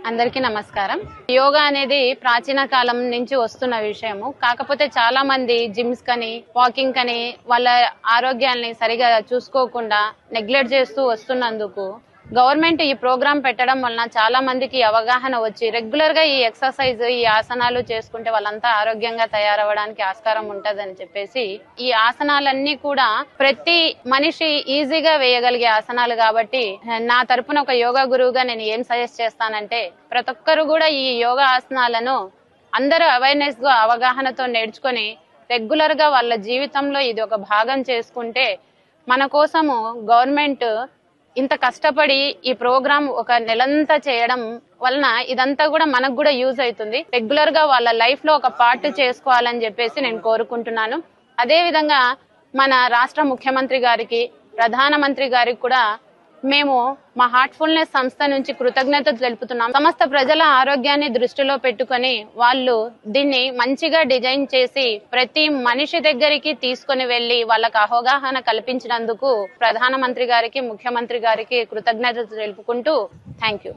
అందరికీ నమస్కారం. యోగా అనేది ప్రాచీన కాలం నుంచి వస్తున్న విషయము. కాకపోతే చాలా మంది జిమ్స్ కని వాకింగ్ కని వాళ్ళ ఆరోగ్యాన్ని సరిగా చూసుకోకుండా నెగ్లెక్ట్ చేస్తూ వస్తున్నందుకు గవర్నమెంట్ ఈ ప్రోగ్రాం పెట్టడం వలన చాలా మందికి అవగాహన వచ్చి రెగ్యులర్ గా ఈ ఎక్సర్సైజ్ ఈ ఆసనాలు చేసుకుంటే వాళ్ళంతా ఆరోగ్యంగా తయారవడానికి ఆస్కారం ఉంటదని చెప్పేసి ఈ ఆసనాలన్నీ కూడా ప్రతి మనిషి ఈజీగా వేయగలిగే ఆసనాలు కాబట్టి నా తరపున ఒక యోగా గురువుగా నేను ఏం సజెస్ట్ చేస్తానంటే ప్రతి ఒక్కరు కూడా ఈ యోగా ఆసనాలను అందరూ అవేర్నెస్ గా అవగాహనతో నేర్చుకొని రెగ్యులర్ గా వాళ్ళ జీవితంలో ఇది ఒక భాగం చేసుకుంటే మన కోసము గవర్నమెంట్ ఇంత కష్టపడి ఈ ప్రోగ్రామ్ ఒక నెలంతా చేయడం వలన ఇదంతా కూడా మనకు కూడా యూజ్ అవుతుంది. రెగ్యులర్ గా వాళ్ళ లైఫ్ లో ఒక పార్ట్ చేసుకోవాలని చెప్పేసి నేను కోరుకుంటున్నాను. అదే విధంగా మన రాష్ట్ర ముఖ్యమంత్రి గారికి ప్రధానమంత్రి గారికి కూడా మేము మా హార్ట్ఫుల్నెస్ సంస్థ నుంచి కృతజ్ఞతలు తెలుపుతున్నాం. సమస్త ప్రజల ఆరోగ్యాన్ని దృష్టిలో పెట్టుకొని వాళ్ళు దీన్ని మంచిగా డిజైన్ చేసి ప్రతి మనిషి దగ్గరికి తీసుకొని వెళ్లి వాళ్ళకి అవగాహన కల్పించినందుకు ప్రధానమంత్రి గారికి ముఖ్యమంత్రి గారికి కృతజ్ఞతలు తెలుపుకుంటూ థ్యాంక్ యూ.